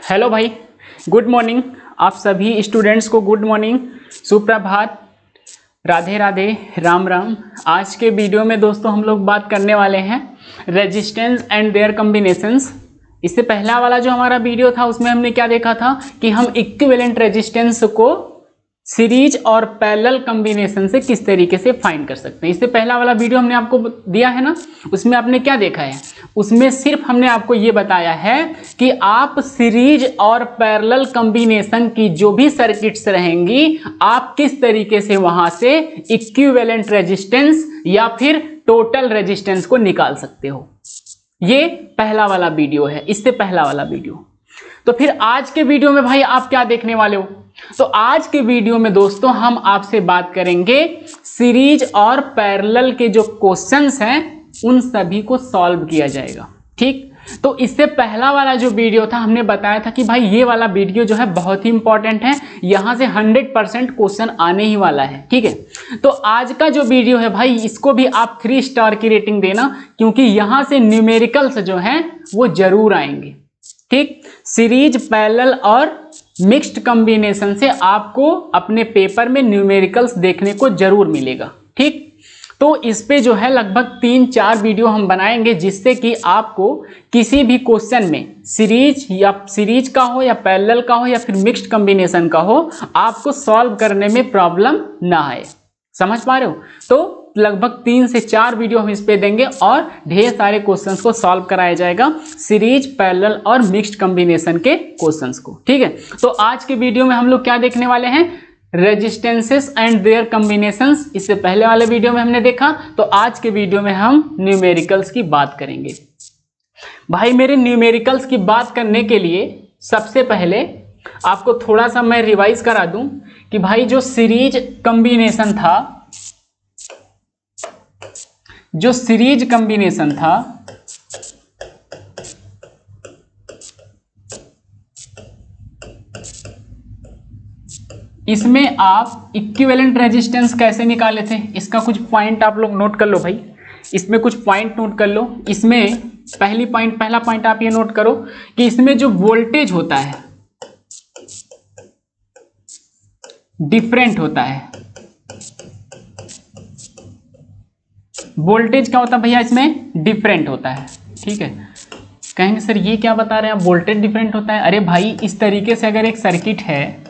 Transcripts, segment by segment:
Hello भाई, good morning. आप सभी स्टूडेंट्स को गुड मॉर्निंग, सुप्रभात, राधे राधे, राम राम। आज के वीडियो में दोस्तों हम लोग बात करने वाले हैं रेजिस्टेंस एंड देयर कॉम्बिनेशंस। इससे पहला वाला जो हमारा वीडियो था उसमें हमने क्या देखा था कि हम इक्विवेलेंट रेजिस्टेंस को सीरीज और पैरेलल कॉम्बिनेशन से किस तरीके से फाइंड कर सकते हैं। इससे पहला वाला वीडियो हमने आपको दिया है ना, उसमें आपने क्या देखा है, उसमें सिर्फ हमने आपको ये बताया है कि आप सीरीज और पैरेलल कॉम्बिनेशन की जो भी सर्किट्स रहेंगी आप किस तरीके से वहां से इक्विवेलेंट रेजिस्टेंस या फिर टोटल रेजिस्टेंस को निकाल सकते हो। ये पहला वाला वीडियो है, इससे पहला वाला वीडियो। तो फिर आज के वीडियो में भाई आप क्या देखने वाले हो, तो आज के वीडियो में दोस्तों हम आपसे बात करेंगे सीरीज और पैरेलल के जो क्वेश्चंस हैं उन सभी को सॉल्व किया जाएगा। ठीक, तो इससे पहला वाला जो वीडियो था हमने बताया था कि भाई ये वाला वीडियो जो है बहुत ही इंपॉर्टेंट है, यहां से 100% क्वेश्चन आने ही वाला है। ठीक है, तो आज का जो वीडियो है भाई इसको भी आप 3 स्टार की रेटिंग देना, क्योंकि यहां से न्यूमेरिकल्स जो हैं वो जरूर आएंगे। ठीक, सीरीज, पैरेलल और मिक्स्ड कॉम्बिनेशन से आपको अपने पेपर में न्यूमेरिकल्स देखने को जरूर मिलेगा। ठीक, तो इस पे जो है लगभग 3-4 वीडियो हम बनाएंगे जिससे कि आपको किसी भी क्वेश्चन में सीरीज का हो या पैरेलल का हो या फिर मिक्स्ड कॉम्बिनेशन का हो, आपको सॉल्व करने में प्रॉब्लम ना आए। समझ पा रहे हो? तो लगभग 3 से 4 वीडियो हम इस पे देंगे और ढेर सारे क्वेश्चंस को सॉल्व कराया जाएगा, सीरीज, पैरेलल और मिक्स्ड कॉम्बिनेशन के क्वेश्चंस को। ठीक है, तो आज के वीडियो में हम लोग क्या देखने वाले हैं, रेजिस्टेंसेस एंड देयर कॉम्बिनेशंस। इससे पहले वाले वीडियो में हमने देखा, तो आज के वीडियो में हम न्यूमेरिकल्स की बात करेंगे। भाई मेरे न्यूमेरिकल्स की बात करने के लिए सबसे पहले आपको थोड़ा सा मैं रिवाइज करा दूं कि भाई जो सीरीज कॉम्बिनेशन था, इसमें आप इक्विवेलेंट रेजिस्टेंस कैसे निकाले थे, इसका कुछ पॉइंट आप लोग नोट कर लो भाई। इसमें कुछ पॉइंट नोट कर लो। इसमें पहला पॉइंट आप ये नोट करो कि इसमें जो वोल्टेज होता है डिफरेंट होता है। वोल्टेज क्या होता है भैया, इसमें डिफरेंट होता है। ठीक है, कहेंगे सर ये क्या बता रहे हैं आप, वोल्टेज डिफरेंट होता है। अरे भाई इस तरीके से अगर एक सर्किट है,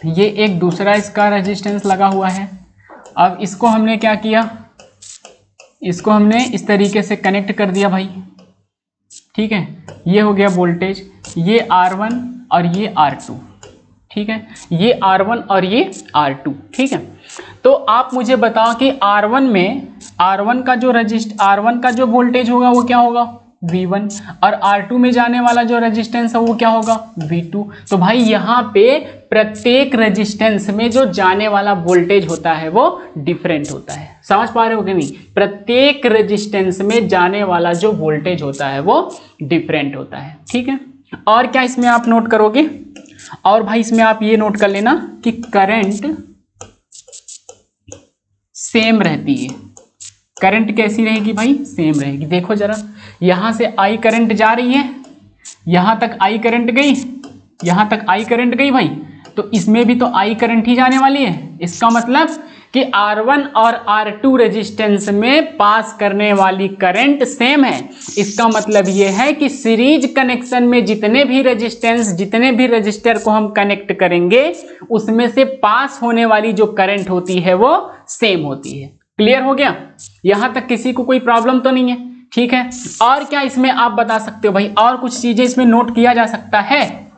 ये एक दूसरा इसका रेजिस्टेंस लगा हुआ है, अब इसको हमने क्या किया, इसको हमने इस तरीके से कनेक्ट कर दिया भाई। ठीक है, ये हो गया वोल्टेज, ये R1 और ये R2। ठीक है, ये R1 और ये R2। ठीक है, तो आप मुझे बताओ कि R1 का जो वोल्टेज होगा वो क्या होगा, V1, और R2 में जाने वाला जो रेजिस्टेंस है वो क्या होगा, V2। तो भाई यहाँ पे प्रत्येक रेजिस्टेंस में जो जाने वाला वोल्टेज होता है वो डिफरेंट होता है। समझ पा रहे हो कि नहीं, प्रत्येक रेजिस्टेंस में जाने वाला जो वोल्टेज होता है वो डिफरेंट होता है। ठीक है, और क्या इसमें आप नोट करोगे, और भाई इसमें आप ये नोट कर लेना कि करंट सेम रहती है। करंट कैसी रहेगी भाई, सेम रहेगी। देखो जरा, यहां से आई करंट जा रही है, यहां तक आई करंट गई, यहां तक आई करंट गई भाई, तो इसमें भी तो आई करंट ही जाने वाली है। इसका मतलब कि R1 और R2 रेजिस्टेंस में पास करने वाली करंट सेम है। इसका मतलब यह है कि सीरीज कनेक्शन में जितने भी रजिस्टर को हम कनेक्ट करेंगे उसमें से पास होने वाली जो करंट होती है वो सेम होती है। क्लियर हो गया, यहां तक किसी को कोई प्रॉब्लम तो नहीं है। ठीक है, और क्या इसमें आप बता सकते हो भाई, और कुछ चीजें इसमें नोट किया जा सकता है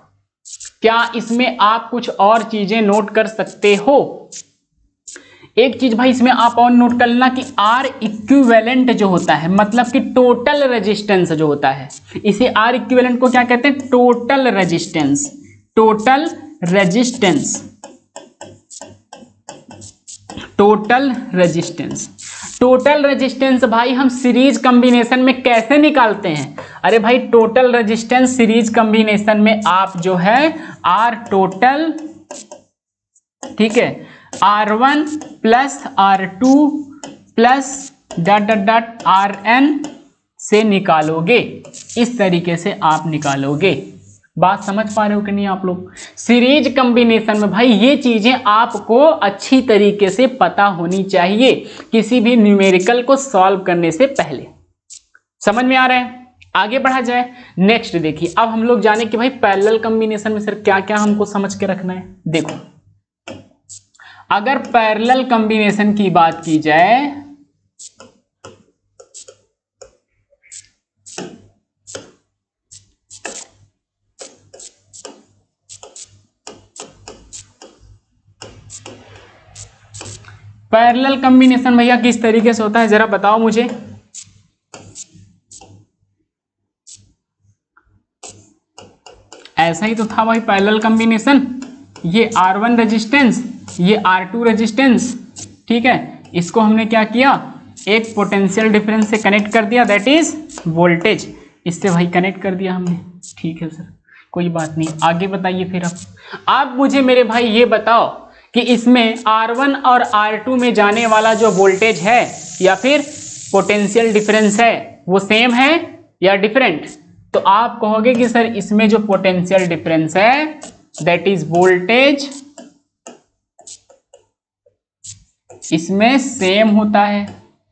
क्या, इसमें आप कुछ और चीजें नोट कर सकते हो। एक चीज भाई इसमें आप और नोट कर लेना कि R इक्विवेलेंट जो होता है, मतलब कि टोटल रेजिस्टेंस जो होता है, इसे R इक्विवेलेंट को क्या कहते हैं, टोटल रेजिस्टेंस। टोटल रेजिस्टेंस भाई हम सीरीज कॉम्बिनेशन में कैसे निकालते हैं। अरे भाई टोटल रेजिस्टेंस सीरीज कॉम्बिनेशन में आप जो है R टोटल, ठीक है, R1 plus R2 plus dot dot dot RN से निकालोगे, इस तरीके से आप निकालोगे। बात समझ पा रहे हो कि नहीं आप लोग? सीरीज कॉम्बिनेशन में भाई ये चीजें आपको अच्छी तरीके से पता होनी चाहिए किसी भी न्यूमेरिकल को सॉल्व करने से पहले। समझ में आ रहा है? आगे बढ़ा जाए। नेक्स्ट देखिए, अब हम लोग जाने कि भाई पैरेलल कॉम्बिनेशन में सर क्या क्या हमको समझ के रखना है। देखो, अगर पैरेलल कॉम्बिनेशन की बात की जाए पैरेलल कॉम्बिनेशन भैया किस तरीके से होता है जरा बताओ मुझे। ऐसा ही तो था भाई पैरेलल कॉम्बिनेशन। ये R1 रेजिस्टेंस, ये R2 रेजिस्टेंस, ठीक है, इसको हमने क्या किया, एक पोटेंशियल डिफरेंस से कनेक्ट कर दिया, दैट इज वोल्टेज। इससे भाई कनेक्ट कर दिया हमने। ठीक है सर, कोई बात नहीं, आगे बताइए फिर। अब आप मुझे मेरे भाई ये बताओ कि इसमें R1 और R2 में जाने वाला जो वोल्टेज है या फिर पोटेंशियल डिफरेंस है वो सेम है या डिफरेंट? तो आप कहोगे कि सर इसमें जो पोटेंशियल डिफरेंस है दैट इज वोल्टेज, इसमें सेम होता है।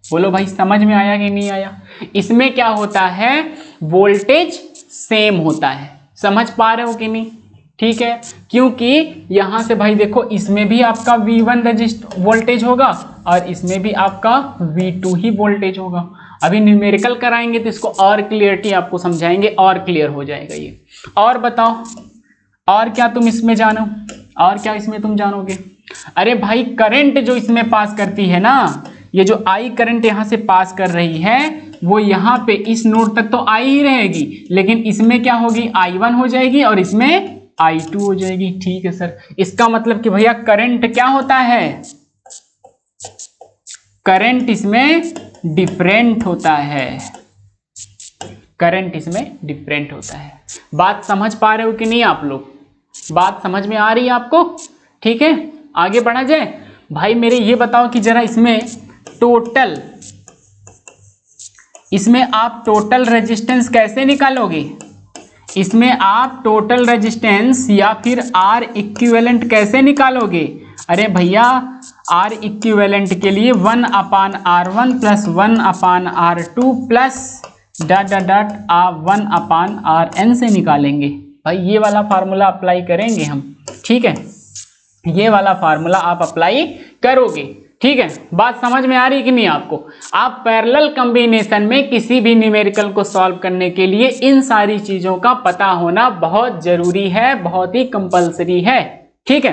बोलो भाई समझ में आया कि नहीं आया? इसमें क्या होता है, वोल्टेज सेम होता है। समझ पा रहे हो कि नहीं? ठीक है, क्योंकि यहां से भाई देखो इसमें भी आपका V1 वोल्टेज होगा और इसमें भी आपका V2 ही वोल्टेज होगा। अभी न्यूमेरिकल कराएंगे तो इसको और क्लियरिटी आपको समझाएंगे और क्लियर हो जाएगा ये। और बताओ, और क्या तुम इसमें जानो, और क्या इसमें तुम जानोगे? अरे भाई करंट जो इसमें पास करती है ना, ये जो I करंट यहां से पास कर रही है वो यहाँ पे इस नोड तक तो आई ही रहेगी, लेकिन इसमें क्या होगी, I1 हो जाएगी और इसमें I2 हो जाएगी। ठीक है सर, इसका मतलब कि भैया करंट क्या होता है, करंट इसमें डिफरेंट होता है, करंट इसमें डिफरेंट होता है। बात समझ पा रहे हो कि नहीं आप लोग? बात समझ में आ रही है आपको? ठीक है, आगे बढ़ा जाए। भाई मेरे ये बताओ कि जरा इसमें टोटल, इसमें आप टोटल रेजिस्टेंस कैसे निकालोगे? इसमें आप टोटल रेजिस्टेंस या फिर R इक्विवेलेंट कैसे निकालोगे? अरे भैया R इक्विवेलेंट के लिए 1/R1 plus 1/R2 plus dot dot dot 1/Rn से निकालेंगे। भाई ये वाला फार्मूला अप्लाई करेंगे हम, ठीक है, ये वाला फार्मूला आप अप्लाई करोगे। ठीक है, बात समझ में आ रही कि नहीं आपको? आप पैरेलल कॉम्बिनेशन में किसी भी न्यूमेरिकल को सॉल्व करने के लिए इन सारी चीजों का पता होना बहुत जरूरी है, बहुत ही कंपलसरी है। ठीक है,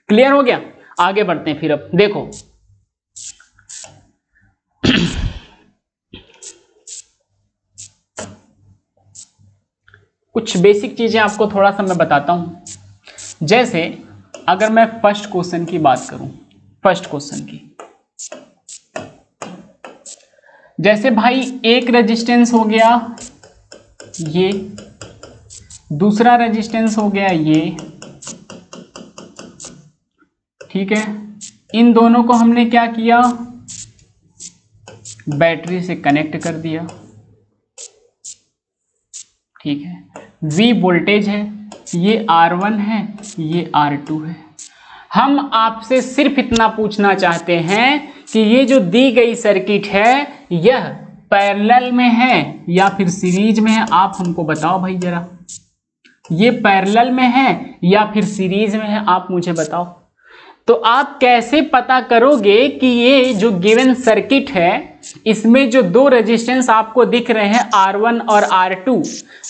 क्लियर हो गया? आगे बढ़ते हैं फिर। अब देखो कुछ बेसिक चीजें आपको थोड़ा सा मैं बताता हूं। जैसे अगर मैं फर्स्ट क्वेश्चन की बात करूं, फर्स्ट क्वेश्चन की, जैसे भाई एक रेजिस्टेंस हो गया ये, दूसरा रेजिस्टेंस हो गया ये, ठीक है, इन दोनों को हमने क्या किया, बैटरी से कनेक्ट कर दिया। ठीक है, V वोल्टेज है, ये R1 है, ये R2 है। हम आपसे सिर्फ इतना पूछना चाहते हैं कि ये जो दी गई सर्किट है यह पैरेलल में है या फिर सीरीज में है? आप हमको बताओ भाई जरा, ये पैरेलल में है या फिर सीरीज में है? आप मुझे बताओ। तो आप कैसे पता करोगे कि ये जो गिवन सर्किट है इसमें जो दो रेजिस्टेंस आपको दिख रहे हैं R1 और R2,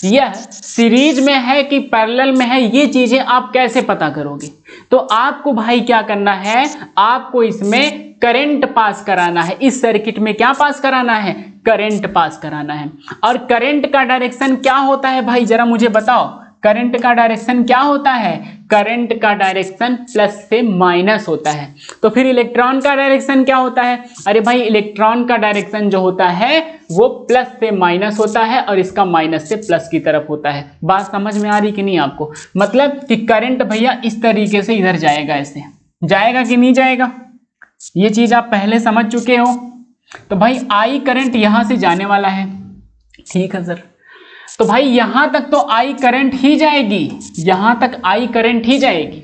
यह सीरीज में है कि पैरेलल में है? ये चीजें आप कैसे पता करोगे? तो आपको भाई क्या करना है, आपको इसमें करंट पास कराना है। इस सर्किट में क्या पास कराना है, करंट पास कराना है। और करंट का डायरेक्शन क्या होता है भाई, जरा मुझे बताओ, करंट का डायरेक्शन क्या होता है? करंट का डायरेक्शन प्लस से माइनस होता है। तो फिर इलेक्ट्रॉन का डायरेक्शन क्या होता है? अरे भाई इलेक्ट्रॉन का डायरेक्शन जो होता है वो प्लस से माइनस होता है और इसका माइनस से प्लस की तरफ होता है। बात समझ में आ रही कि नहीं आपको? मतलब कि करंट भैया इस तरीके से इधर जाएगा, ऐसे जाएगा कि नहीं जाएगा, ये चीज आप पहले समझ चुके हो। तो भाई I करंट यहां से जाने वाला है, ठीक है सर। तो भाई यहां तक तो आई करंट ही जाएगी, यहां तक आई करंट ही जाएगी,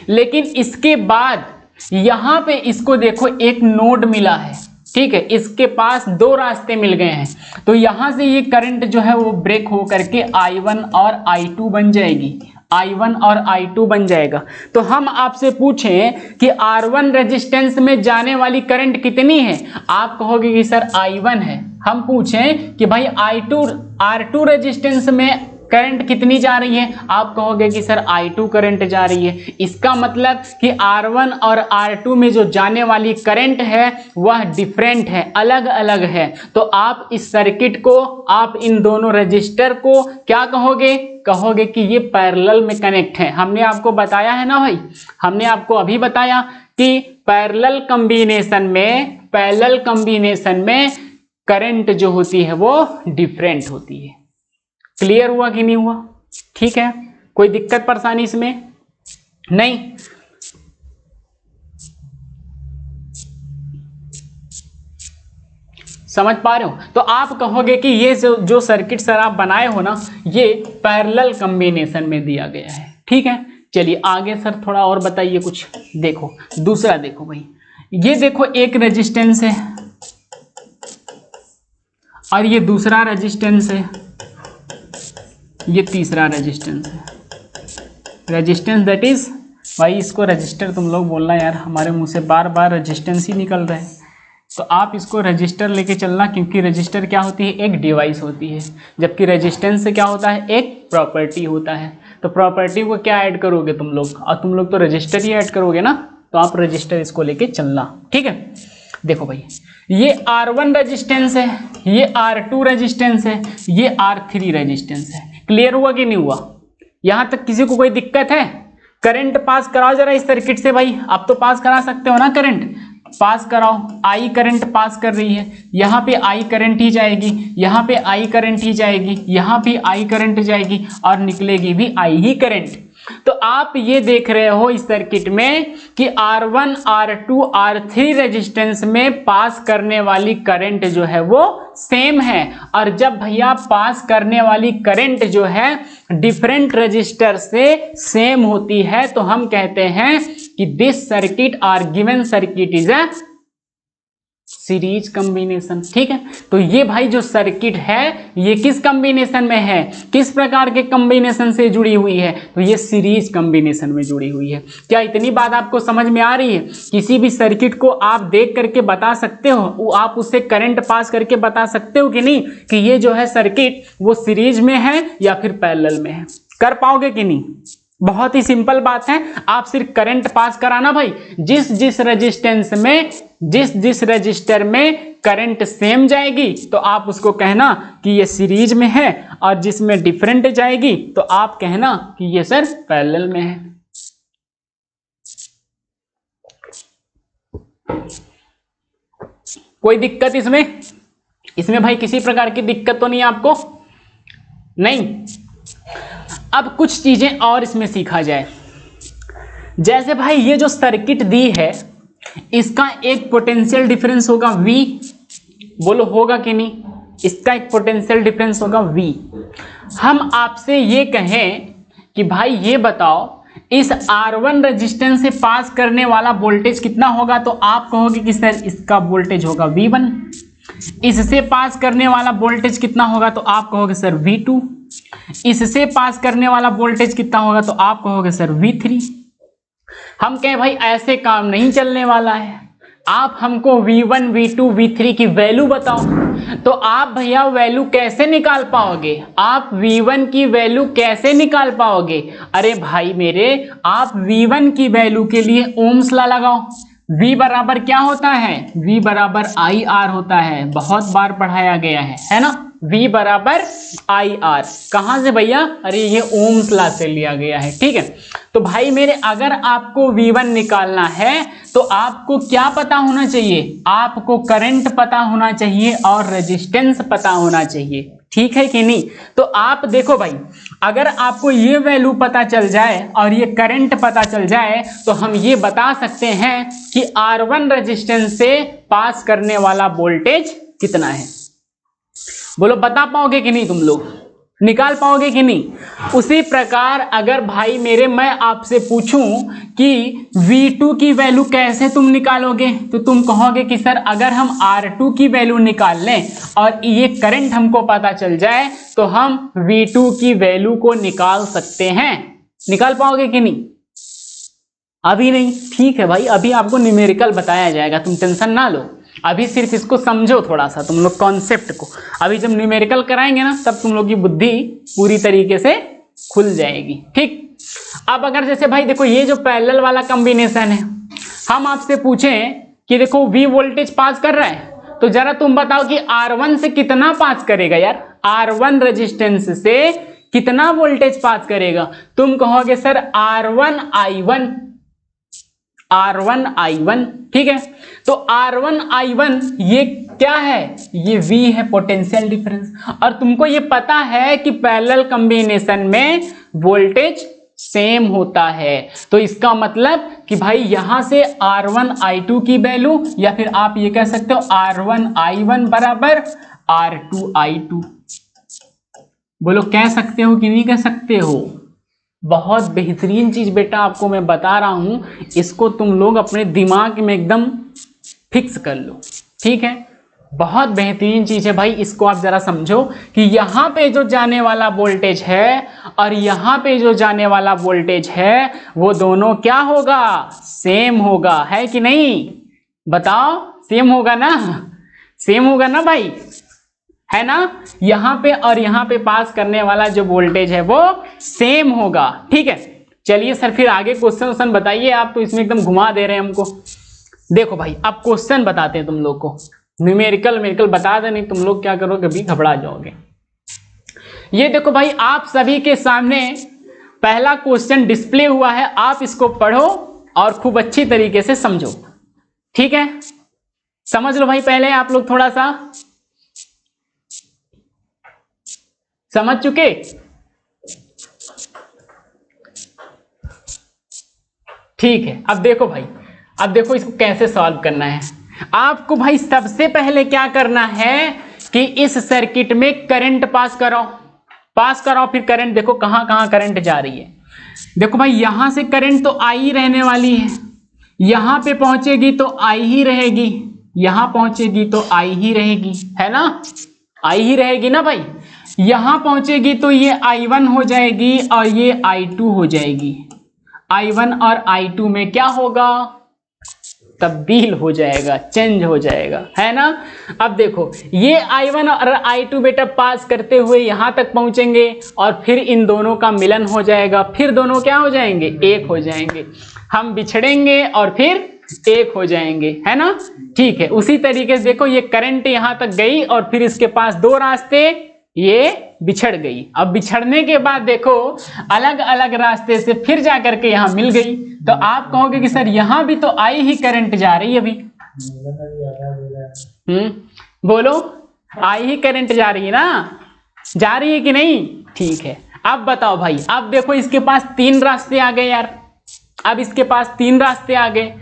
लेकिन इसके बाद यहां पे इसको देखो एक नोड मिला है, ठीक है, इसके पास दो रास्ते मिल गए हैं, तो यहां से ये करंट जो है वो ब्रेक हो करके I1 और I2 बन जाएगी, I1 और I2 बन जाएगा। तो हम आपसे पूछें कि R1 रेजिस्टेंस में जाने वाली करंट कितनी है, आप कहोगे कि सर I1 है। हम पूछें कि भाई R2 रेजिस्टेंस में करंट कितनी जा रही है, आप कहोगे कि सर I2 करंट जा रही है। इसका मतलब कि R1 और R2 में जो जाने वाली करंट है वह डिफरेंट है, अलग अलग है। तो आप इस सर्किट को, आप इन दोनों रजिस्टर को क्या कहोगे, कहोगे कि ये पैरेलल में कनेक्ट है। हमने आपको बताया है ना भाई, हमने आपको अभी बताया कि पैरेलल कॉम्बिनेशन में करंट जो होती है वो डिफरेंट होती है। क्लियर हुआ कि नहीं हुआ? ठीक है, कोई दिक्कत परेशानी इसमें नहीं? समझ पा रहे हो? तो आप कहोगे कि ये जो सर्किट सर आप बनाए हो ना, ये पैरेलल कॉम्बिनेशन में दिया गया है। ठीक है, चलिए आगे सर थोड़ा और बताइए कुछ। देखो दूसरा, देखो भाई, ये देखो एक रेजिस्टेंस है और ये दूसरा रेजिस्टेंस है, ये तीसरा रेजिस्टेंस है। रेजिस्टेंस दैट इज, भाई इसको रजिस्टर तुम लोग बोलना यार, हमारे मुंह से बार बार रेजिस्टेंस ही निकल रहा है, तो आप इसको रजिस्टर लेके चलना, क्योंकि रजिस्टर क्या होती है, एक डिवाइस होती है, जबकि रेजिस्टेंस से क्या होता है, एक प्रॉपर्टी होता है। तो प्रॉपर्टी को क्या ऐड करोगे तुम लोग, और तुम लोग तो रजिस्टर ही ऐड करोगे ना, तो आप रजिस्टर इसको लेके चलना। ठीक है, देखो भाई ये R1 रेजिस्टेंस है, ये R2 रेजिस्टेंस है, ये R3 रेजिस्टेंस है। क्लियर हुआ कि नहीं हुआ? यहां तक किसी को कोई दिक्कत है? करंट पास कराओ जरा इस सर्किट से भाई, आप तो पास करा सकते हो ना, करंट पास कराओ। आई करंट पास कर रही है, यहाँ पे आई करंट ही जाएगी, यहाँ पे आई करंट ही जाएगी, यहाँ पे आई करंट जाएगी और निकलेगी भी आई ही करंट। तो आप ये देख रहे हो इस सर्किट में कि R1, R2, R3 रेजिस्टेंस में पास करने वाली करंट जो है वो सेम है, और जब भैया पास करने वाली करंट जो है डिफरेंट रजिस्टर से सेम होती है, तो हम कहते हैं कि this circuit or given circuit is a series combination. ठीक है, तो ये भाई जो सर्किट है ये किस कॉम्बिनेशन में है, किस प्रकार के कॉम्बिनेशन से जुड़ी हुई है, तो ये सीरीज कॉम्बिनेशन में जुड़ी हुई है। क्या इतनी बात आपको समझ में आ रही है? किसी भी सर्किट को आप देख करके बता सकते हो, आप उससे करंट पास करके बता सकते हो कि नहीं कि ये जो है सर्किट वो सीरीज में है या फिर पैरेलल में है? कर पाओगे कि नहीं? बहुत ही सिंपल बात है, आप सिर्फ करंट पास कराना भाई, जिस जिस रजिस्टर में करंट सेम जाएगी तो आप उसको कहना कि ये सीरीज में है, और जिसमें डिफरेंट जाएगी तो आप कहना कि ये सर पैरेलल में है। कोई दिक्कत इसमें? इसमें भाई किसी प्रकार की दिक्कत तो नहीं है आपको? नहीं। अब कुछ चीजें और इसमें सीखा जाए। जैसे भाई ये जो सर्किट दी है इसका एक पोटेंशियल डिफरेंस होगा V, बोलो होगा कि नहीं? इसका एक पोटेंशियल डिफरेंस होगा V। हम आपसे ये कहें कि भाई ये बताओ इस R1 रेजिस्टेंस से पास करने वाला वोल्टेज कितना होगा, तो आप कहोगे कि सर इसका वोल्टेज होगा V1। इससे पास करने वाला वोल्टेज कितना होगा, तो आप कहोगे सर V2। इससे पास करने वाला वोल्टेज कितना होगा, तो आप कहोगे सर V3। हम कहें भाई ऐसे काम नहीं चलने वाला है, आप हमको V1, V2, V3 की वैल्यू बताओ। तो आप भैया वैल्यू कैसे निकाल पाओगे? आप V1 की वैल्यू कैसे निकाल पाओगे? अरे भाई मेरे, आप V1 की वैल्यू के लिए ओम्स लॉ लगाओ। V बराबर क्या होता है? V बराबर IR होता है, बहुत बार पढ़ाया गया है ना? V बराबर IR कहां से भैया? अरे ये ओम्स लॉ से लिया गया है। ठीक है, तो भाई मेरे अगर आपको V1 निकालना है तो आपको क्या पता होना चाहिए? आपको करंट पता होना चाहिए और रेजिस्टेंस पता होना चाहिए। ठीक है कि नहीं? तो आप देखो भाई, अगर आपको ये वैल्यू पता चल जाए और ये करंट पता चल जाए तो हम ये बता सकते हैं कि R1 रेजिस्टेंस से पास करने वाला वोल्टेज कितना है। बोलो बता पाओगे कि नहीं, तुम लोग निकाल पाओगे कि नहीं। उसी प्रकार अगर भाई मेरे मैं आपसे पूछूं कि V2 की वैल्यू कैसे तुम निकालोगे, तो तुम कहोगे कि सर अगर हम R2 की वैल्यू निकाल लें और ये करंट हमको पता चल जाए तो हम V2 की वैल्यू को निकाल सकते हैं। निकाल पाओगे कि नहीं? अभी नहीं, ठीक है भाई, अभी आपको न्यूमेरिकल बताया जाएगा, तुम टेंशन ना लो। अभी सिर्फ इसको समझो थोड़ा सा तुम लोग कॉन्सेप्ट को। अभी जब न्यूमेरिकल कराएंगे ना तब तुम लोग की बुद्धि पूरी तरीके से खुल जाएगी। ठीक, अब अगर जैसे भाई देखो ये जो पैरेलल वाला कॉम्बिनेशन है, हम आपसे पूछें कि देखो V वोल्टेज पास कर रहा है, तो जरा तुम बताओ कि R1 से कितना पास करेगा यार, R1 रेजिस्टेंस से कितना वोल्टेज पास करेगा। तुम कहोगे सर R1 I1, ठीक है। तो R1 I1 ये क्या है, ये V है, पोटेंशियल डिफरेंस। और तुमको ये पता है कि पैरेलल कॉम्बिनेशन में वोल्टेज सेम होता है, तो इसका मतलब कि भाई यहां से R1 I2 की वैल्यू, या फिर आप ये कह सकते हो R1 I1 बराबर R2 I2। बोलो कह सकते हो कि नहीं कह सकते हो? बहुत बेहतरीन चीज बेटा आपको मैं बता रहा हूं, इसको तुम लोग अपने दिमाग में एकदम फिक्स कर लो, ठीक है। बहुत बेहतरीन चीज है भाई, इसको आप जरा समझो कि यहां पे जो जाने वाला वोल्टेज है और यहां पे जो जाने वाला वोल्टेज है वो दोनों क्या होगा, सेम होगा, है कि नहीं? बताओ, सेम होगा ना, सेम होगा ना भाई, है ना। यहां पे और यहां पे पास करने वाला जो वोल्टेज है वो सेम होगा, ठीक है। चलिए सर फिर आगे क्वेश्चन बताइए, आप तो इसमें एकदम घुमा दे रहे हैं हमको। देखो भाई अब क्वेश्चन बताते हैं तुम लोग को, न्यूमेरिकल बता दे, नहीं तुम लोग क्या करोगे, अभी घबरा जाओगे। ये देखो भाई आप सभी के सामने पहला क्वेश्चन डिस्प्ले हुआ है, आप इसको पढ़ो और खूब अच्छी तरीके से समझो, ठीक है। समझ लो भाई, पहले आप लोग थोड़ा सा समझ चुके। ठीक है, अब देखो भाई, अब देखो इसको कैसे सॉल्व करना है। आपको भाई सबसे पहले क्या करना है कि इस सर्किट में करंट पास कराओ, फिर करंट देखो कहां कहां करंट जा रही है। देखो भाई यहां से करंट तो आई ही रहने वाली है, यहां पे पहुंचेगी तो आई ही रहेगी, यहां पहुंचेगी तो आई ही रहेगी, है ना, आई ही रहेगी ना भाई। यहां पहुंचेगी तो ये I1 हो जाएगी और ये I2 हो जाएगी। I1 और I2 में क्या होगा, तब्दील हो जाएगा, चेंज हो जाएगा, है ना। अब देखो ये I1 और I2 बेटा पास करते हुए यहां तक पहुंचेंगे और फिर इन दोनों का मिलन हो जाएगा, फिर दोनों क्या हो जाएंगे, एक हो जाएंगे। हम बिछड़ेंगे और फिर एक हो जाएंगे, है ना। ठीक है, उसी तरीके से देखो ये करंट यहां तक गई और फिर इसके पास दो रास्ते, ये बिछड़ गई। अब बिछड़ने के बाद देखो अलग अलग रास्ते से फिर जाकर के यहां मिल गई, तो आप कहोगे कि सर यहां भी तो आई ही करंट जा रही है अभी। बोलो आई ही करंट जा रही है ना, जा रही है कि नहीं? ठीक है, अब बताओ भाई, अब देखो इसके पास तीन रास्ते आ गए यार, अब इसके पास तीन रास्ते आ गए।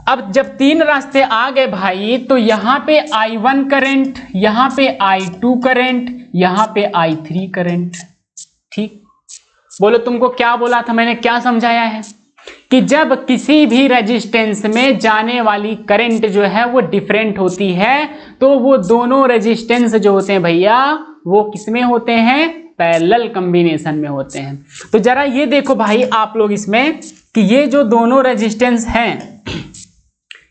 अब जब तीन रास्ते आ गए भाई तो यहां पे I1 करंट, यहां पे I2 करंट, यहां पे I3 करंट, ठीक। बोलो तुमको क्या बोला था मैंने, क्या समझाया है कि जब किसी भी रेजिस्टेंस में जाने वाली करंट जो है वो डिफरेंट होती है तो वो दोनों रेजिस्टेंस जो होते हैं भैया वो किसमें होते हैं, पैरेलल कॉम्बिनेशन में होते हैं। तो जरा ये देखो भाई आप लोग इसमें कि ये जो दोनों रेजिस्टेंस हैं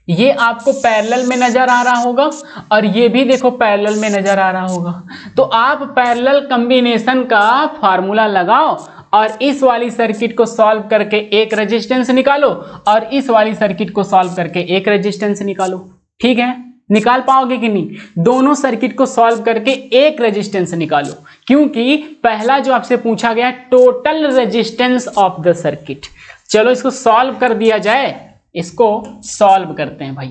ये आपको पैरेलल में नजर आ रहा होगा और ये भी देखो पैरेलल में नजर आ रहा होगा। तो आप पैरेलल कॉम्बिनेशन का फार्मूला लगाओ और इस वाली सर्किट को सॉल्व करके एक रेजिस्टेंस निकालो और इस वाली सर्किट को सॉल्व करके एक रेजिस्टेंस निकालो, ठीक है। निकाल पाओगे कि नहीं? दोनों सर्किट को सॉल्व करके एक रेजिस्टेंस निकालो, क्योंकि पहला जो आपसे पूछा गया total resistance of the circuit. चलो इसको सॉल्व कर दिया जाए, इसको सॉल्व करते हैं भाई।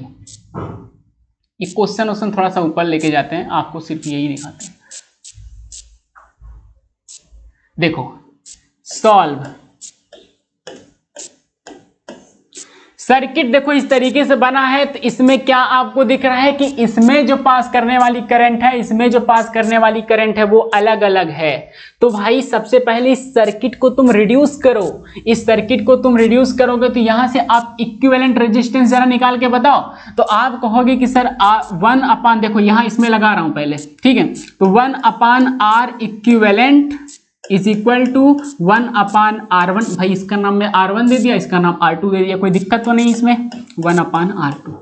ये क्वेश्चन थोड़ा सा ऊपर लेके जाते हैं, आपको सिर्फ यही दिखाते हैं। देखो सॉल्व, सर्किट देखो इस तरीके से बना है, तो इसमें क्या आपको दिख रहा है कि इसमें जो पास करने वाली करंट है, इसमें जो पास करने वाली करंट है वो अलग अलग है। तो भाई सबसे पहले इस सर्किट को तुम रिड्यूस करो। इस सर्किट को तुम रिड्यूस करोगे तो यहां से आप इक्विवेलेंट रेजिस्टेंस जरा निकाल के बताओ। तो आप कहोगे कि सर 1/, देखो यहां इसमें लगा रहा हूं पहले, ठीक है। तो 1/R equivalent is equal to 1/R1। भाई इसका नाम मैं R1 दे दिया, इसका नाम R2 दे दिया, कोई दिक्कत तो नहीं इसमें। 1/R2।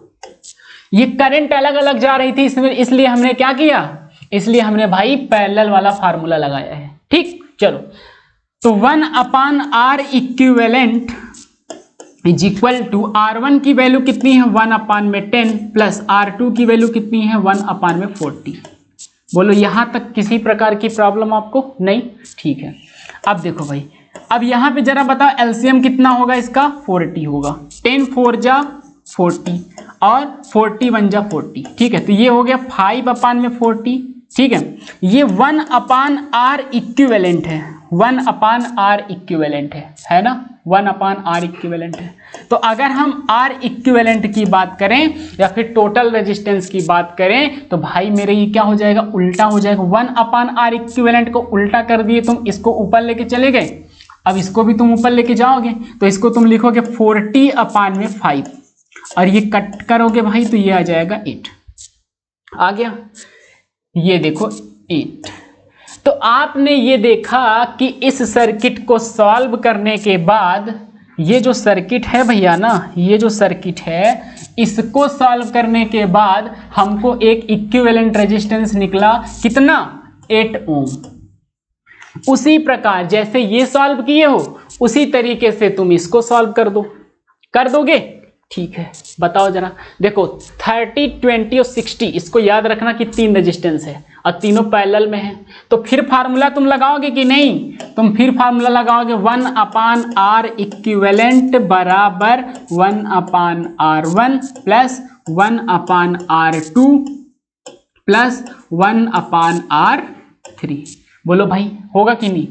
ये करंट अलग अलग जा रही थी इसमें, इसलिए हमने क्या किया, इसलिए हमने भाई पैरेलल वाला फार्मूला लगाया है। ठीक, चलो तो 1/R equivalent is equal to R1 की वैल्यू कितनी है 1/10 प्लस R2 की वैल्यू कितनी है 1/40। बोलो यहां तक किसी प्रकार की प्रॉब्लम आपको नहीं? ठीक है। अब देखो भाई, अब यहां पे जरा बताओ एलसीएम कितना होगा इसका, 40 होगा। 10 4 जा 40 और 40 1 जा 40। ठीक है, तो ये हो गया 5/40। ठीक है, ये 1/R इक्विवेलेंट है, 1/R इक्विवेलेंट है ना, 1/R इक्विवेलेंट है। तो अगर हम R इक्विवेलेंट की बात करें या फिर टोटल रेजिस्टेंस की बात करें तो भाई मेरे ये क्या हो जाएगा, उल्टा हो जाएगा। 1/R इक्विवेलेंट को उल्टा कर दिए तुम, इसको ऊपर लेके चले गए, अब इसको भी तुम ऊपर लेके जाओगे तो इसको तुम लिखोगे 40/5 और ये कट करोगे भाई तो ये आ जाएगा 8। आ गया, ये देखो 8। तो आपने ये देखा कि इस सर्किट को सॉल्व करने के बाद ये जो सर्किट है भैया ना, ये जो सर्किट है इसको सॉल्व करने के बाद हमको एक इक्विवेलेंट रेजिस्टेंस निकला, कितना, 8 ओम। उसी प्रकार जैसे ये सॉल्व किए हो उसी तरीके से तुम इसको सॉल्व कर दो, कर दोगे? ठीक है, बताओ जरा। देखो 30 20 और 60, इसको याद रखना कि 3 रेजिस्टेंस है और तीनों पैरेलल में है। तो फिर फार्मूला तुम लगाओगे कि नहीं? तुम फिर फार्मूला लगाओगे 1/R इक्विवेलेंट बराबर 1/R1 plus 1/R2 plus 1/R3। बोलो भाई होगा कि नहीं?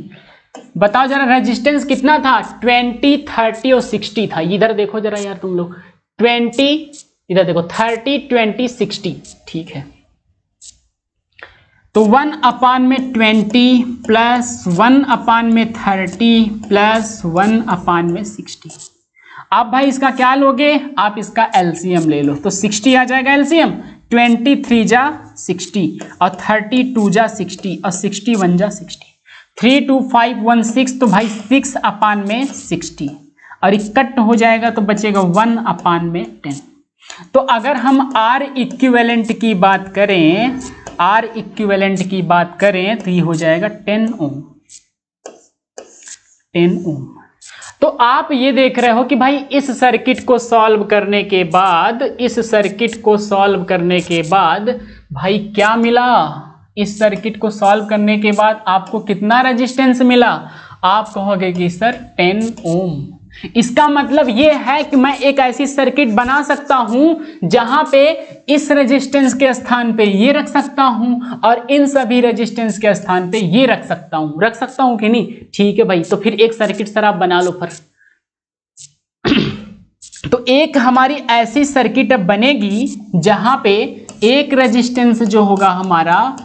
बताओ जरा, रेजिस्टेंस कितना था, 20 30 और 60 था। इधर देखो जरा यार तुम लोग, 20, इधर देखो 30 20 60। ठीक है, तो 1/20 प्लस 1/30 प्लस 1/60। आप भाई इसका क्या लोगे, आप इसका एलसीएम ले लो, तो 60 आ जाएगा एलसीएम। 23 जा 60 और 32 जा 60 और 61 जा 60। 3 2 5 1 6, तो भाई 6/60 और कट हो जाएगा तो बचेगा 1/10। तो अगर हम R इक्विवेलेंट की बात करें, R इक्विवेलेंट की बात करें तो ये हो जाएगा 10 ओम, 10 ओम। तो आप ये देख रहे हो कि भाई इस सर्किट को सॉल्व करने के बाद, इस सर्किट को सॉल्व करने के बाद भाई क्या मिला, इस सर्किट को सॉल्व करने के बाद आपको कितना रेजिस्टेंस मिला? आप कहोगे कि सर 10 ओम। इसका मतलब ये है कि मैं एक ऐसी सर्किट बना सकता हूं जहां पे इस रेजिस्टेंस के स्थान पे ये रख सकता हूं और इन सभी रेजिस्टेंस के स्थान पे ये रख सकता हूं कि नहीं? ठीक है भाई, तो फिर एक सर्किट सर आप बना लो फिर। तो एक हमारी ऐसी सर्किट अब बनेगी जहां पे एक रेजिस्टेंस जो होगा हमारा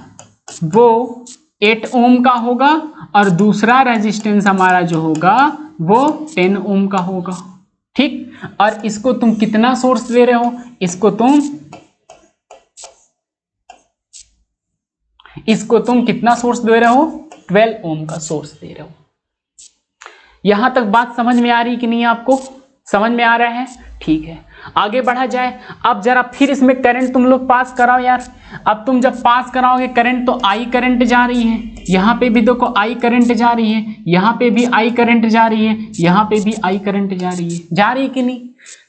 वो 8 ओम का होगा और दूसरा रेजिस्टेंस हमारा जो होगा वो 10 ओम का होगा। ठीक, और इसको तुम कितना सोर्स दे रहे हो, इसको तुम कितना सोर्स दे रहे हो, 12 ओम का सोर्स दे रहे हो। यहां तक बात समझ में आ रही कि नहीं? आपको समझ में आ रहा है? ठीक है, आगे बढ़ा जाए। अब जरा फिर इसमें करंट तुम लोग पास कराओ यार। अब तुम जब पास कराओगे करंट तो आई करंट जा रही है, यहाँ पे भी देखो आई करंट जा रही है, यहाँ पे भी आई करंट जा रही है, यहाँ पे भी आई करंट जा रही है, जा रही है कि नहीं?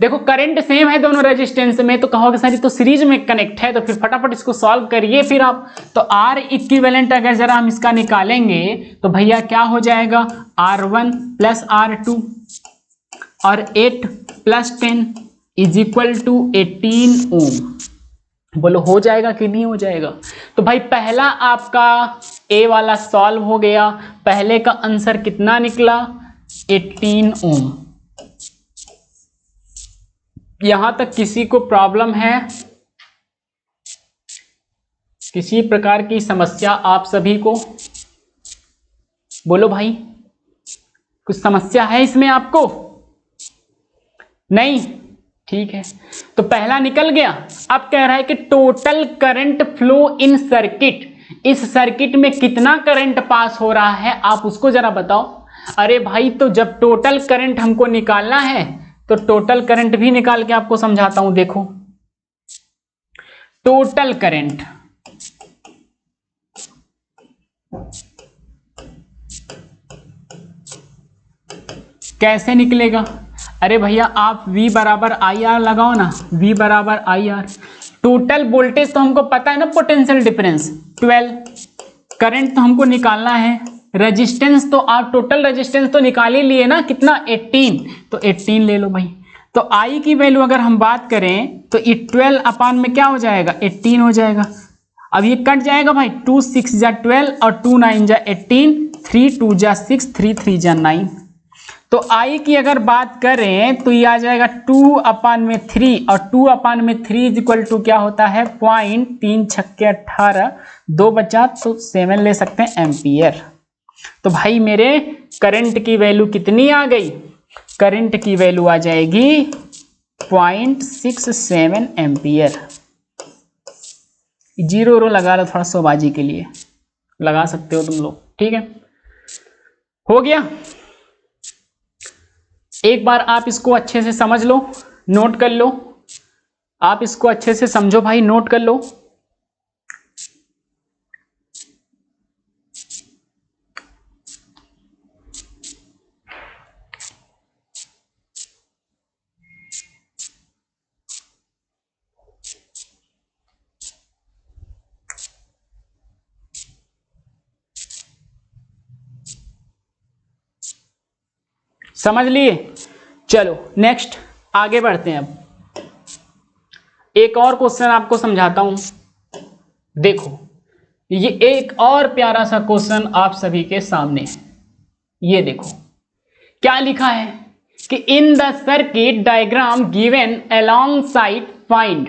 देखो करंट सेम है दोनों रेजिस्टेंस में, तो कहोगे सर ये तो सीरीज में कनेक्ट है, तो फिर फटाफट इसको सॉल्व करिए फिर आप। तो R इक्विवेलेंट अगर जरा हम इसका निकालेंगे तो भैया क्या हो जाएगा, R1 प्लस R2 और 8 प्लस 10 इज इक्वल टू 18 ओम। बोलो हो जाएगा कि नहीं हो जाएगा? तो भाई पहला आपका ए वाला सॉल्व हो गया, पहले का आंसर कितना निकला, 18 ओम। यहां तक किसी को प्रॉब्लम है, किसी प्रकार की समस्या आप सभी को? बोलो भाई, कुछ समस्या है इसमें आपको? नहीं, ठीक है। तो पहला निकल गया। अब कह रहा है कि total current flow in circuit, इस सर्किट में कितना करंट पास हो रहा है आप उसको जरा बताओ। अरे भाई, तो जब टोटल करंट हमको निकालना है तो टोटल करंट भी निकाल के आपको समझाता हूं। देखो, टोटल करंट कैसे निकलेगा? अरे भैया, आप V बराबर आई आर लगाओ ना, V बराबर आई आर। टोटल वोल्टेज तो हमको पता है ना, पोटेंशियल डिफरेंस 12, करंट तो हमको निकालना है, रेजिस्टेंस तो आप टोटल रेजिस्टेंस तो निकाल ही लिए ना, कितना 18, तो 18 ले लो भाई। तो I की वैल्यू अगर हम बात करें तो ये 12 अपान में क्या हो जाएगा, 18 हो जाएगा। अब ये कट जाएगा भाई, 2 6 जा 12 और 2 9 जा 18, 3 2 जा 6, 3 3 जा 9। तो I की अगर बात करें तो ये आ जाएगा 2/3, और 2/3 इज इक्वल टू क्या होता है, 0.3 छक्के 18, 2 बचा तो 7 ले सकते हैं एम्पियर। तो भाई मेरे करंट की वैल्यू कितनी आ गई? करंट की वैल्यू आ जाएगी 0.67 एम्पियर। जीरो रो लगा लो थोड़ा सोबाजी के लिए, लगा सकते हो तुम लोग, ठीक है। हो गया। एक बार आप इसको अच्छे से समझ लो, नोट कर लो, आप इसको अच्छे से समझो भाई, नोट कर लो। समझ लिए? चलो नेक्स्ट आगे बढ़ते हैं। अब एक और क्वेश्चन आपको समझाता हूं। देखो, ये एक और प्यारा सा क्वेश्चन आप सभी के सामने है। ये देखो क्या लिखा है कि इन the circuit diagram given along side find.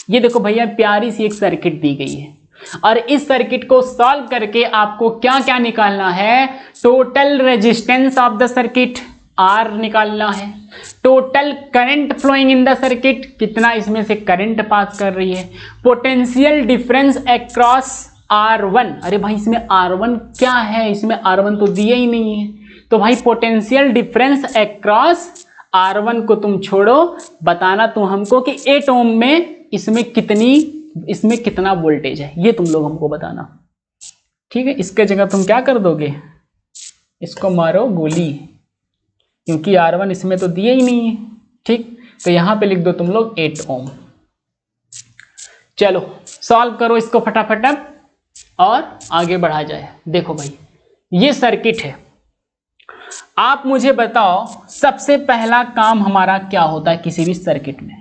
ये देखो भैया, प्यारी सी एक सर्किट दी गई है और इस सर्किट को सॉल्व करके आपको क्या क्या निकालना है? Total resistance of the circuit R निकालना है, total current flowing in the circuit, कितना इसमें से करंट पास कर रही है, पोटेंशियल डिफरेंस अक्रॉस R1। अरे भाई, इसमें R1 क्या है? इसमें R1 तो दिया ही नहीं है। तो भाई पोटेंशियल डिफरेंस अक्रॉस R1 को तुम छोड़ो, बताना तुम हमको कि 8 ओम में इसमें कितना वोल्टेज है, ये तुम लोग हमको बताना, ठीक है। इसके जगह तुम क्या कर दोगे, इसको मारो गोली, क्योंकि R1 इसमें तो दिया ही नहीं है, ठीक। तो यहां पे लिख दो तुम लोग 8 ओम। चलो सॉल्व करो इसको फटाफट अब और आगे बढ़ा जाए। देखो भाई, ये सर्किट है। आप मुझे बताओ सबसे पहला काम हमारा क्या होता है किसी भी सर्किट में?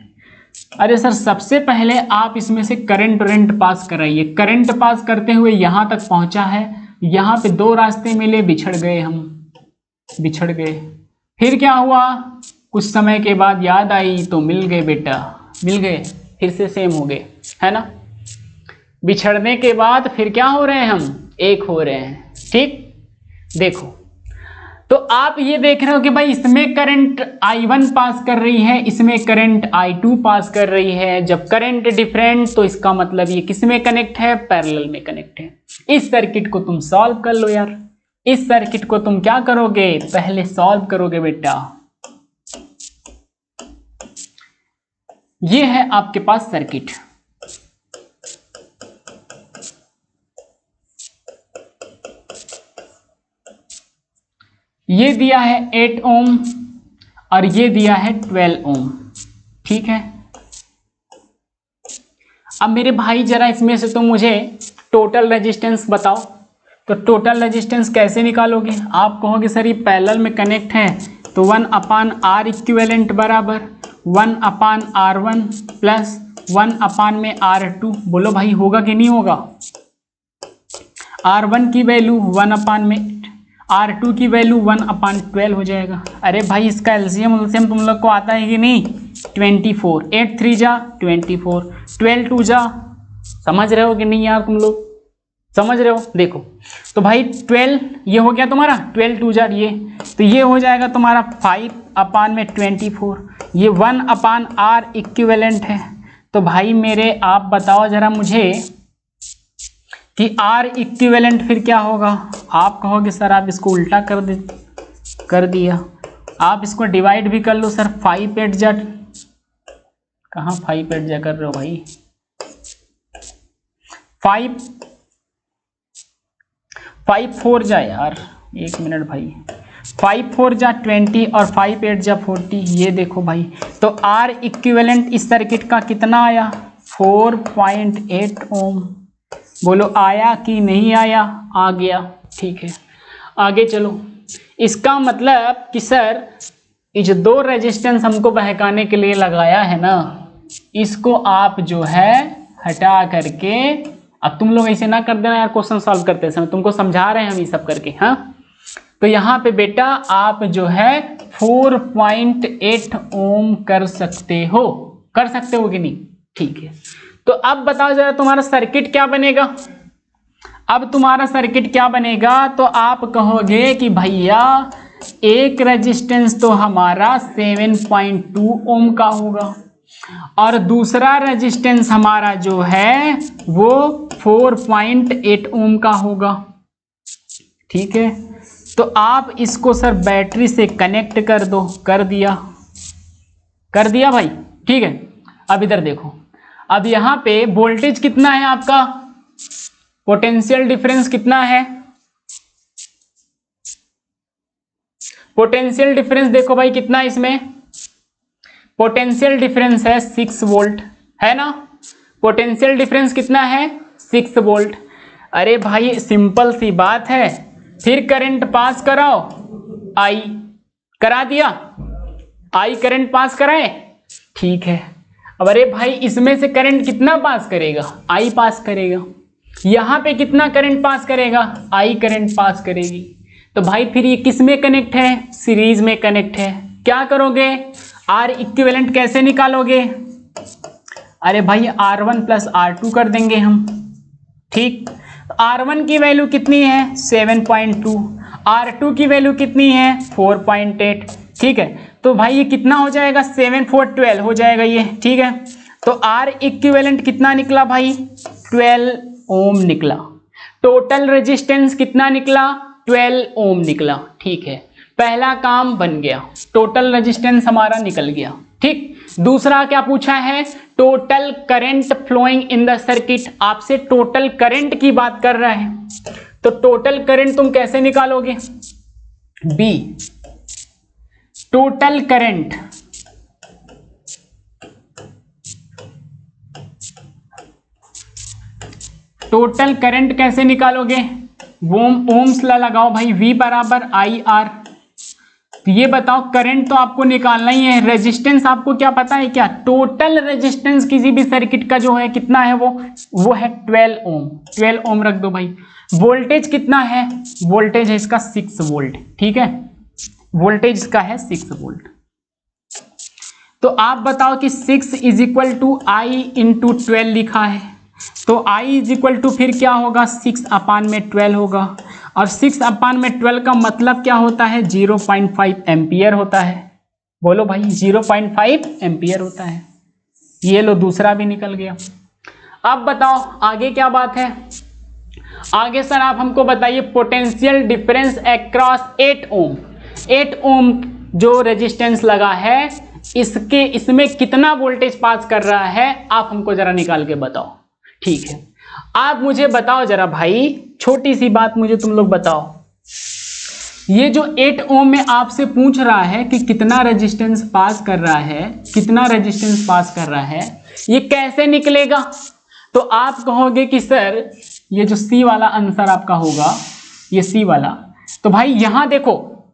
अरे सर, सबसे पहले आप इसमें से करंट पास कराइए। करंट पास करते हुए यहां तक पहुंचा है, यहां पे 2 रास्ते मिले, बिछड़ गए, हम बिछड़ गए। फिर क्या हुआ, कुछ समय के बाद याद आई तो मिल गए बेटा, मिल गए, फिर से सेम हो गए, है ना। बिछड़ने के बाद फिर क्या हो रहे हैं, हम एक हो रहे हैं, ठीक। देखो, तो आप ये देख रहे हो कि भाई इसमें करंट I1 पास कर रही है, इसमें करंट I2 पास कर रही है। जब करंट डिफरेंट तो इसका मतलब ये किस में कनेक्ट है, पैरेलल में कनेक्ट है। इस सर्किट को तुम सॉल्व कर लो यार। इस सर्किट को तुम क्या करोगे, पहले सॉल्व करोगे बेटा। ये है आपके पास सर्किट। ये दिया है 8 ओम और ये दिया है 12 ओम, ठीक है। अब मेरे भाई जरा इसमें से तुम मुझे टोटल रेजिस्टेंस बताओ। तो टोटल रेजिस्टेंस कैसे निकालोगे? आप कहोगे सर ये पैरेलल में कनेक्ट है, तो 1/R इक्विवेलेंट बराबर 1/R1 प्लस 1/R2। बोलो भाई होगा कि नहीं होगा? R1 की वैल्यू 1/8 R2 की वैल्यू 1/12 हो जाएगा। अरे भाई इसका एलसीएम तुम लोग को आता है कि नहीं? 24, 8 3 जा 24, 12 2 जा, समझ रहे हो कि नहीं यार? तुम लोग समझ रहे हो? देखो तो भाई 12 ये हो गया तुम्हारा, 12 2 जा ये, तो ये हो जाएगा तुम्हारा 5/24, ये 1/R इक्विवेलेंट है। तो भाई मेरे आप बताओ जरा मुझे कि R इक्विवेलेंट फिर क्या होगा? आप कहोगे सर आप इसको उल्टा कर दिया, आप इसको डिवाइड भी कर लो सर। 5 8 जा, कहाँ 5 8 जा कर रहे हो भाई? 5 4 जा यार, 1 मिनट भाई, 5 4 जा 20 और 5 8 जा 40। ये देखो भाई, तो R इक्विवेलेंट इस सर्किट का कितना आया? 4.8 ओम। बोलो आया कि नहीं आया? आ गया। ठीक है, आगे चलो। इसका मतलब कि सर ये जो 2 रेजिस्टेंस हमको बहकाने के लिए लगाया है ना, इसको आप जो है हटा करके, अब तुम लोग ऐसे ना कर देना यार, क्वेश्चन सॉल्व करते समय तुमको समझा रहे हैं हम ये सब करके। हाँ, तो यहाँ पे बेटा आप जो है 4.8 ओम कर सकते हो कि नहीं? ठीक है, तो अब बताओ जरा तुम्हारा सर्किट क्या बनेगा? अब तुम्हारा सर्किट क्या बनेगा? तो आप कहोगे कि भैया एक रेजिस्टेंस तो हमारा 7.2 ओम का होगा और दूसरा रेजिस्टेंस हमारा जो है वो 4.8 ओम का होगा। ठीक है, तो आप इसको सर बैटरी से कनेक्ट कर दो। कर दिया भाई। ठीक है, अब इधर देखो, अब यहां पे वोल्टेज कितना है आपका? पोटेंशियल डिफरेंस कितना है? पोटेंशियल डिफरेंस देखो भाई कितना है इसमें? पोटेंशियल डिफरेंस है 6 वोल्ट, है ना? पोटेंशियल डिफरेंस कितना है? 6 वोल्ट। अरे भाई सिंपल सी बात है, फिर करंट पास कराओ, आई करा दिया, आई करंट पास कराए। ठीक है, अब अरे भाई इसमें से करंट कितना पास करेगा? आई पास करेगा। यहां पे कितना करंट पास करेगा? आई करंट पास करेगी। तो भाई फिर ये किस में कनेक्ट है? सीरीज में कनेक्ट है। क्या करोगे? आर इक्विवेलेंट कैसे निकालोगे? अरे भाई R1 प्लस R2 कर देंगे हम। ठीक, R1 की वैल्यू कितनी है? 7.2, R2 की वैल्यू कितनी है? 4.8। ठीक है, तो भाई ये कितना हो जाएगा? 7 4 12 हो जाएगा ये। ठीक है, तो R इक्विवेलेंट कितना निकला भाई? 12 ओम निकला। टोटल रेजिस्टेंस कितना निकला? 12 ओम निकला। ठीक है, पहला काम बन गया, टोटल रेजिस्टेंस हमारा निकल गया। ठीक, दूसरा क्या पूछा है? Total current flowing in the circuit. आपसे टोटल करंट की बात कर रहा है, तो टोटल करंट तुम कैसे निकालोगे? बी, टोटल करंट कैसे निकालोगे? ओम्स ला लगाओ भाई, V बराबर IR। तो ये बताओ करंट तो आपको निकालना ही है, रेजिस्टेंस आपको क्या पता है क्या? टोटल रेजिस्टेंस किसी भी सर्किट का जो है कितना है? वो है 12 ओम। 12 ओम रख दो भाई। वोल्टेज कितना है? वोल्टेज है इसका 6 वोल्ट। ठीक है, वोल्टेज इसका है 6 वोल्ट। तो आप बताओ कि 6 is equal to I into 12 लिखा है, तो I इज इक्वल टू फिर क्या होगा? 6/12 होगा, और 6/12 का मतलब क्या होता है? 0.5 एम्पियर होता है। बोलो भाई 0.5 एम्पियर होता है। ये लो दूसरा भी निकल गया। अब बताओ आगे क्या बात है? आगे सर आप हमको बताइए पोटेंशियल डिफरेंस अक्रॉस 8 ओम। 8 ओम जो रेजिस्टेंस लगा है इसमें कितना वोल्टेज पास कर रहा है? आप हमको जरा निकाल के बताओ। ठीक है, आप मुझे बताओ जरा भाई, छोटी सी बात मुझे तुम लोग बताओ, ये जो 8 ओम में आपसे पूछ रहा है कि कितना रेजिस्टेंस पास कर रहा है, ये कैसे निकलेगा? तो आप कहोगे कि सर ये जो सी वाला आंसर आपका होगा, ये सी वाला। तो भाई यहां देखो,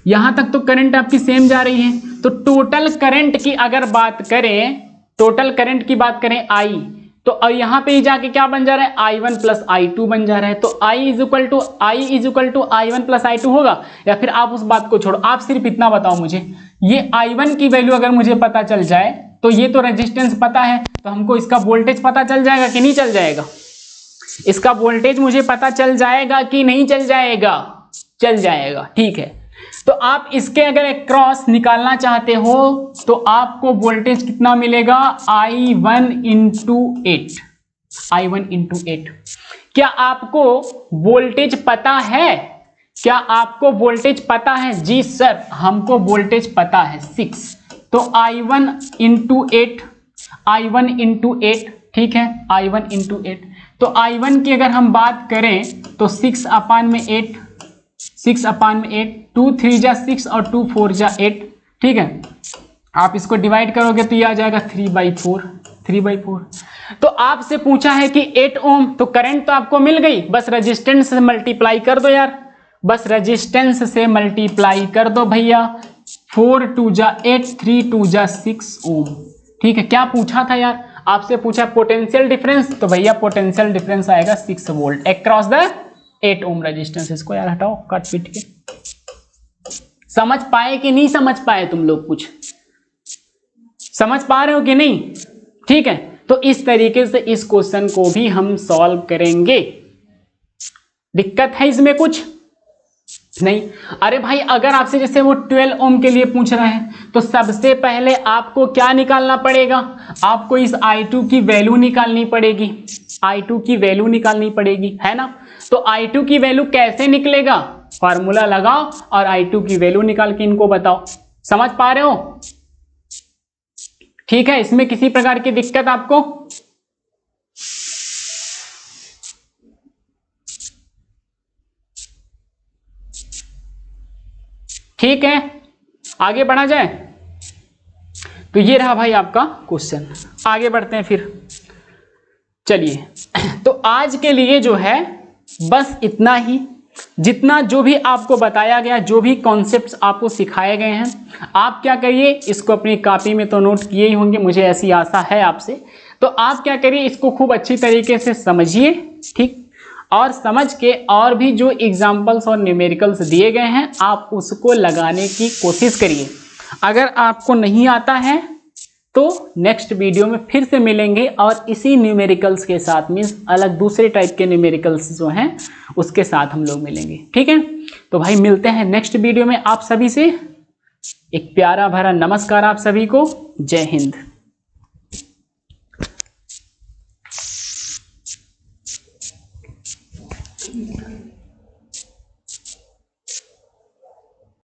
यहां तक तो करंट आपकी सेम जा रही है, तो टोटल करंट की अगर बात करें, आई, तो और यहाँ पे ही जाके क्या बन जा रहा है, I1 प्लस I2 बन जा रहा है। तो I is equal to I1 plus I2 होगा, या फिर आप उस बात को छोड़ो, आप सिर्फ इतना बताओ मुझे, ये I1 की वैल्यू अगर मुझे पता चल जाए तो ये तो रेजिस्टेंस पता है, तो हमको इसका वोल्टेज पता चल जाएगा कि नहीं चल जाएगा? इसका वोल्टेज मुझे पता चल जाएगा कि नहीं चल जाएगा? चल जाएगा, ठीक है। तो आप इसके अगर क्रॉस निकालना चाहते हो तो आपको वोल्टेज कितना मिलेगा, I1 इंटू 8, I1 इंटू 8। क्या आपको वोल्टेज पता है? क्या आपको वोल्टेज पता है? जी सर, हमको वोल्टेज पता है 6। तो I1 इंटू 8, I1 इंटू 8, ठीक है, I1 इंटू 8। तो I1 की अगर हम बात करें तो 6 अपान में 8, 6 अपान में 8, 2 3 जा 6 और 2 4 जा 8, ठीक है। आप इसको डिवाइड करोगे तो ये आ जाएगा 3/4, 3/4। तो आपसे पूछा है कि 8 ओम, तो करंट तो आपको मिल गई, बस रेजिस्टेंस से मल्टीप्लाई कर दो यार, बस रेजिस्टेंस से मल्टीप्लाई कर दो भैया। 4 2 जा 8, 3 2 जा 6 ओम, ठीक है। क्या पूछा था यार? आपसे पूछा पोटेंशियल डिफरेंस, तो भैया पोटेंशियल डिफरेंस आएगा 6 volt across the 8 ohm resistance. इसको यार हटाओ काट पीट के। समझ पाए कि नहीं समझ पाए तुम लोग? कुछ समझ पा रहे हो कि नहीं? ठीक है, तो इस तरीके से इस क्वेश्चन को भी हम सॉल्व करेंगे। दिक्कत है इसमें कुछ नहीं? अरे भाई अगर आपसे जैसे वो 12 ओम के लिए पूछ रहा है तो सबसे पहले आपको क्या निकालना पड़ेगा? आपको इस I2 की वैल्यू निकालनी पड़ेगी, I2 की वैल्यू निकालनी पड़ेगी, है ना। तो I2 की वैल्यू कैसे निकलेगा? फार्मूला लगाओ और I2 की वैल्यू निकाल के इनको बताओ। समझ पा रहे हो? ठीक है, इसमें किसी प्रकार की दिक्कत आपको? ठीक है, आगे बढ़ा जाए। तो ये रहा भाई आपका क्वेश्चन। आगे बढ़ते हैं फिर, चलिए। तो आज के लिए जो है बस इतना ही। जितना जो भी आपको बताया गया, जो भी कॉन्सेप्ट्स आपको सिखाए गए हैं, आप क्या करिए, इसको अपनी कॉपी में तो नोट किए ही होंगे, मुझे ऐसी आशा है आपसे। तो आप क्या करिए, इसको खूब अच्छी तरीके से समझिए, ठीक, और समझ के और भी जो एग्जाम्पल्स और न्यूमेरिकल्स दिए गए हैं आप उसको लगाने की कोशिश करिए। अगर आपको नहीं आता है तो नेक्स्ट वीडियो में फिर से मिलेंगे और इसी न्यूमेरिकल्स के साथ, मीन्स अलग दूसरे टाइप के न्यूमेरिकल्स जो हैं उसके साथ हम लोग मिलेंगे, ठीक है। तो भाई मिलते हैं नेक्स्ट वीडियो में। आप सभी से एक प्यारा भरा नमस्कार आप सभी को। जय हिंद।